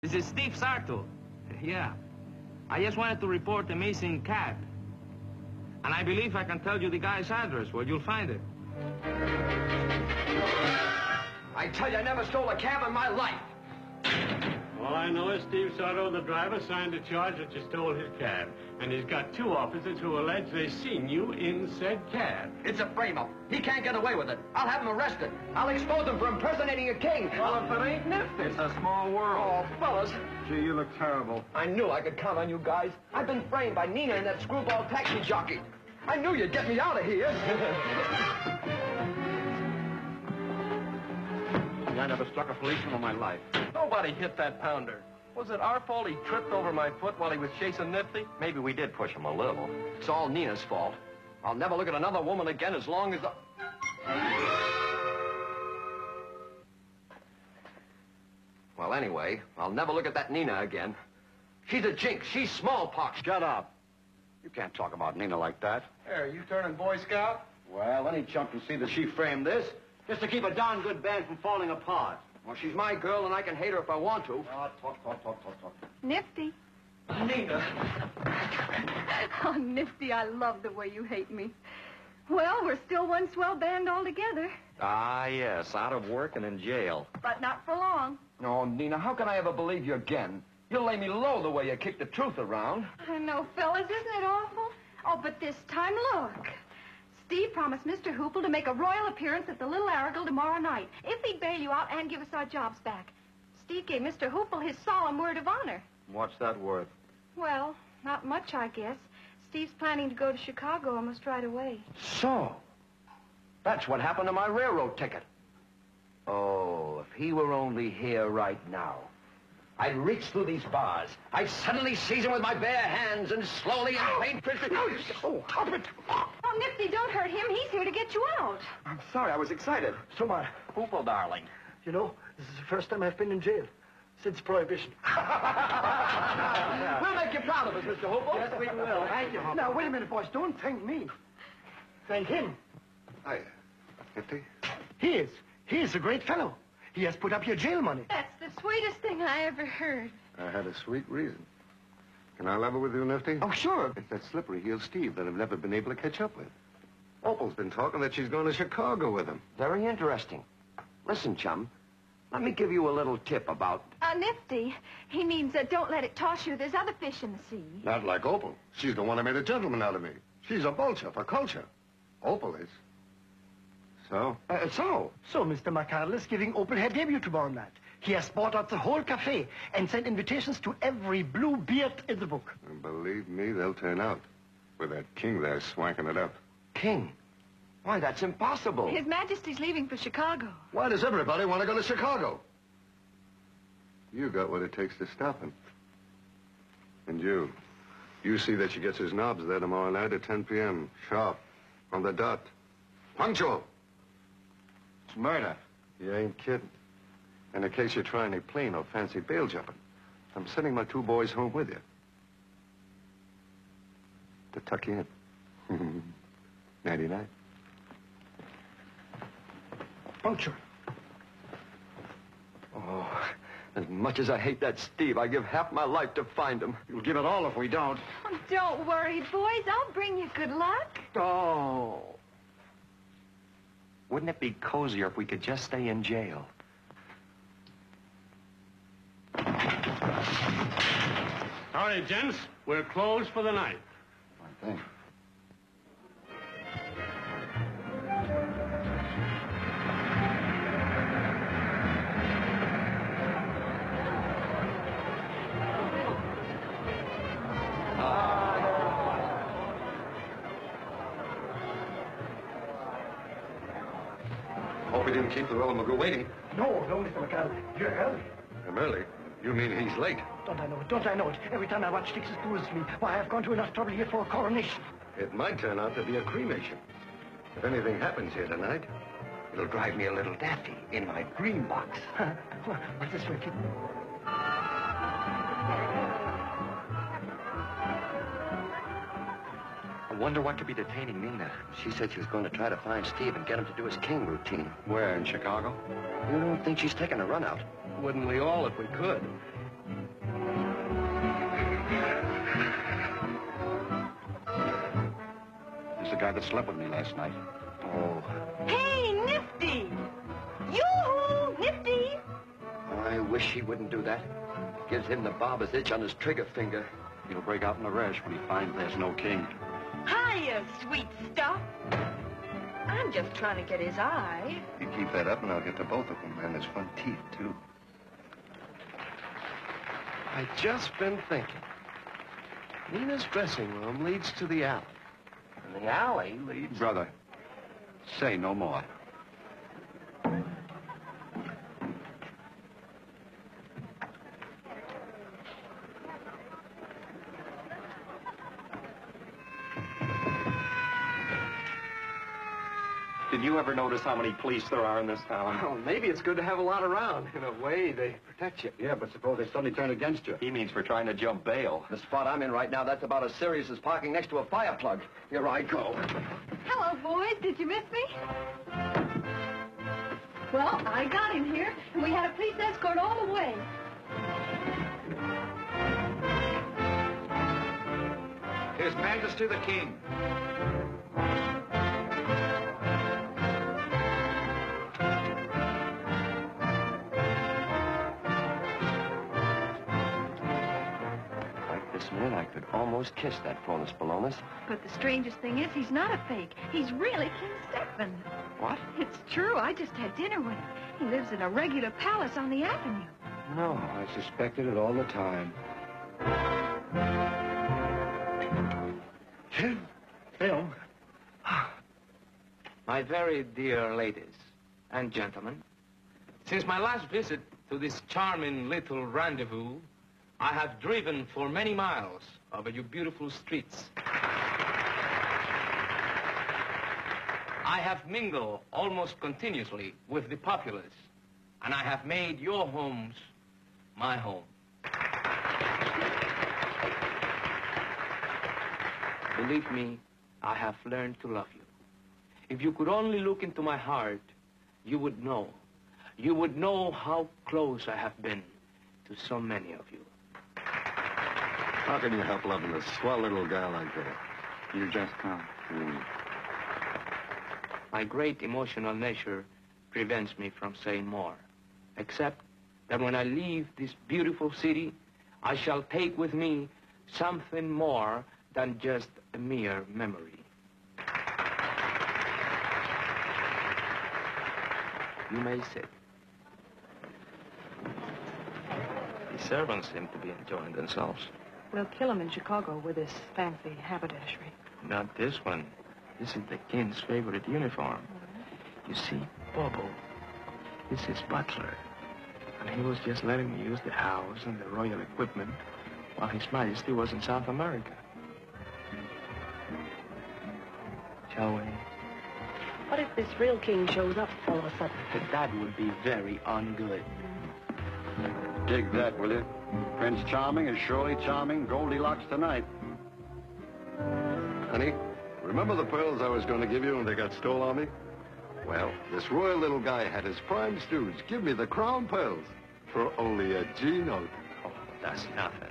This is Steve Sarto. Yeah. I just wanted to report a missing cab. And I believe I can tell you the guy's address where you'll find it. I tell you, I never stole a cab in my life. All I know is Steve Soto, the driver, signed a charge that you stole his cab. And he's got two officers who allege they seen you in said cab. It's a frame-up. He can't get away with it. I'll have him arrested. I'll expose him for impersonating a king. Well, if it ain't Nifty. It's a small world. Oh, fellas. Gee, you look terrible. I knew I could count on you guys. I've been framed by Nina and that screwball taxi jockey. I knew you'd get me out of here. I never struck a policeman in my life. Nobody hit that pounder. Was it our fault he tripped over my foot while he was chasing Nifty? Maybe we did push him a little. It's all Nina's fault. I'll never look at another woman again as long as Well, anyway, I'll never look at that Nina again. She's a jinx. She's smallpox. Shut up. You can't talk about Nina like that. Hey, you turning Boy Scout? Well, any chump can see that she framed this just to keep a darn good band from falling apart. Well, she's my girl, and I can hate her if I want to. Talk. Nifty. Nina. Oh, Nifty, I love the way you hate me. Well, we're still one swell band altogether, Ah, yes, out of work and in jail. but not for long. Oh, Nina, how can I ever believe you again? You'll lay me low the way you kick the truth around. I know, fellas, isn't it awful? Oh, but this time, look. Steve promised Mr. Hoople to make a royal appearance at the Little Aragle tomorrow night, if he'd bail you out and give us our jobs back. Steve gave Mr. Hoople his solemn word of honor. What's that worth? Well, not much, I guess. Steve's planning to go to Chicago almost right away. So, that's what happened to my railroad ticket. Oh, if he were only here right now. I'd reach through these bars. I'd suddenly seize him with my bare hands and slowly and painfully... Oh, up it! Oh, Nifty, don't hurt him. He's here to get you out. I'm sorry, I was excited. So my Hoople, darling. You know, this is the first time I've been in jail since Prohibition. We'll make you proud of us, Mr. Hoople. Yes, we will. Thank you, Now, wait a minute, boys. Don't thank me. Thank him. Hi, Nifty. He is a great fellow. He has put up your jail money. That's the sweetest thing I ever heard. I had a sweet reason. Can I level with you, Nifty? Oh, sure. It's that slippery-heeled Steve that I've never been able to catch up with. Opal's been talking that she's going to Chicago with him. Very interesting. Listen, chum, let me give you a little tip about... Nifty, he means don't let it toss you. There's other fish in the sea. Not like Opal. She's the one that made a gentleman out of me. She's a vulture for culture. Opal is. So? So, Mr. McCardle is giving Opal her debut tomorrow night. He has bought out the whole cafe and sent invitations to every blue beard in the book. And believe me, they'll turn out. With that king there swanking it up. King? Why, that's impossible. His Majesty's leaving for Chicago. Why does everybody want to go to Chicago? You got what it takes to stop him. And you see that she gets his knobs there tomorrow night at 10 p.m. Sharp. On the dot. Punctual. It's murder. You ain't kidding. And in case you try any plane or fancy bail jumping, I'm sending my two boys home with you. To tuck you in. Nighty-night. Punctual. Oh, as much as I hate that Steve, I give half my life to find him. You'll give it all if we don't. Oh, don't worry, boys. I'll bring you good luck. Oh. Wouldn't it be cozier if we could just stay in jail? Sorry, gents. We're closed for the night. I think. Hope we didn't keep the Royal Magoo waiting. No, Mr. McCardle. You're early. I'm early. You mean he's late? Don't I know it? Every time I watch Dix's Blues me, why, I've gone to enough trouble here for a coronation. It might turn out to be a cremation. If anything happens here tonight, it'll drive me a little daffy in my green box. What's this way, kid? I wonder what could be detaining Nina. She said she was going to try to find Steve and get him to do his king routine. Where, in Chicago? You don't think she's taking a run out? Wouldn't we all if we could? He's the guy that slept with me last night. Oh. Hey, Nifty! Yoo-hoo, Nifty! I wish he wouldn't do that. It gives him the barber's itch on his trigger finger. He'll break out in a rash when he finds there's no king. Hiya, sweet stuff. I'm just trying to get his eye. You keep that up and I'll get to both of them. And his front teeth, too. I just been thinking. Nina's dressing room leads to the alley. And the alley leads... Brother, say no more. Did you ever notice how many police there are in this town? Well, maybe it's good to have a lot around. In a way, they protect you. Yeah, but suppose they suddenly turn against you. He means for trying to jump bail. The spot I'm in right now, that's about as serious as parking next to a fire plug. Here I go. Hello, boys. Did you miss me? Well, I got him here, and we had a police escort all the way. His Majesty the King. Right this minute, I could almost kiss that Cronus Balonus. But the strangest thing is, he's not a fake. He's really King Stefan. What? It's true. I just had dinner with him. He lives in a regular palace on the avenue. No, I suspected it all the time. Film. My very dear ladies and gentlemen, since my last visit to this charming little rendezvous, I have driven for many miles over your beautiful streets. I have mingled almost continuously with the populace, and I have made your homes my home. Believe me, I have learned to love you. If you could only look into my heart, you would know. You would know how close I have been to so many of you. How can you help loving a swell little guy like that? You just come. My great emotional nature prevents me from saying more, except that when I leave this beautiful city, I shall take with me something more than just a mere memory. You may sit. The servants seem to be enjoying themselves. We'll kill him in Chicago with this fancy haberdashery. Not this one. This is the king's favorite uniform. You see, Bobo, this is butler. And he was just letting me use the house and the royal equipment while His Majesty was in South America. Shall we? What if this real king shows up all of a sudden? That would be very ungood. Dig that, will you? Prince Charming is surely charming Goldilocks tonight. Honey, remember the pearls I was going to give you and they got stole on me? Well, this royal little guy had his prime stooge give me the crown pearls for only a G note. Oh, that's nothing.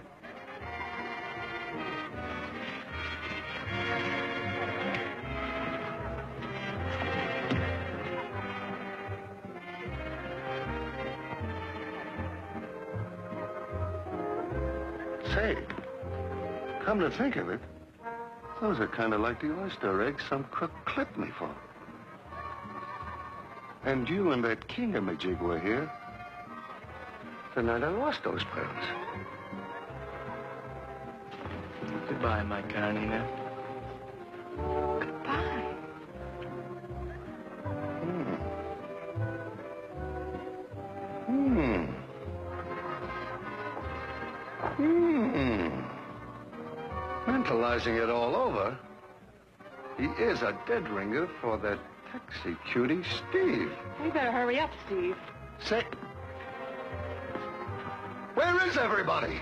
Say, come to think of it, those are kind of like the oyster eggs some crook clipped me for. And you and that kingamajig were here the night I lost those pearls. Goodbye, my Karenina. Goodbye. Mentalizing it all over, he is a dead ringer for that taxi cutie, Steve. We better hurry up, Steve. Say, where is everybody?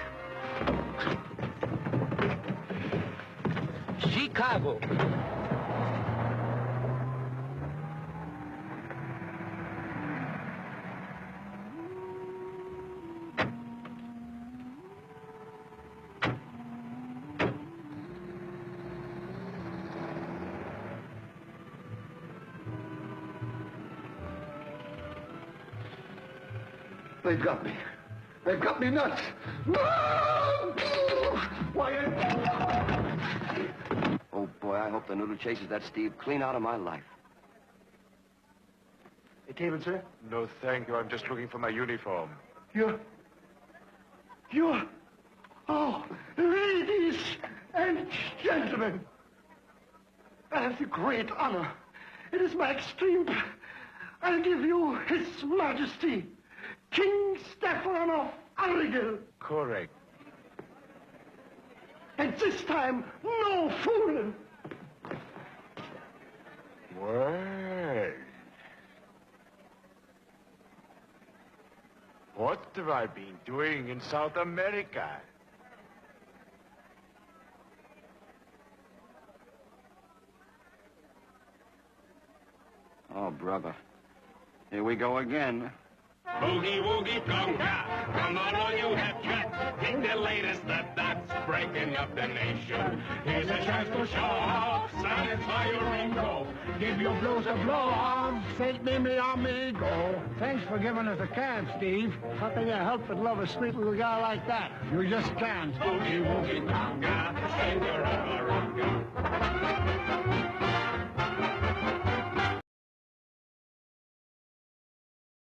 Chicago. They've got me. They've got me nuts. Why? Oh, boy, I hope the noodle chases that Steve clean out of my life. A table, sir? No, thank you. I'm just looking for my uniform. You're... Oh, ladies and gentlemen, I have the great honor. It is my extreme... I'll give you His Majesty, King Stefan of Argyll. Correct. And this time, no fooling. Well, what have I been doing in South America? Oh, brother. Here we go again. Boogie woogie conga, come on all you have cats. Take the latest that's breaking up the nation. Here's a chance to show off, satisfy your ego. Give your blues a blow off, take me mi amigo. Thanks for giving us a cab, Steve. How can you help but love a sweet little guy like that? You just can't. Boogie woogie conga, singer of a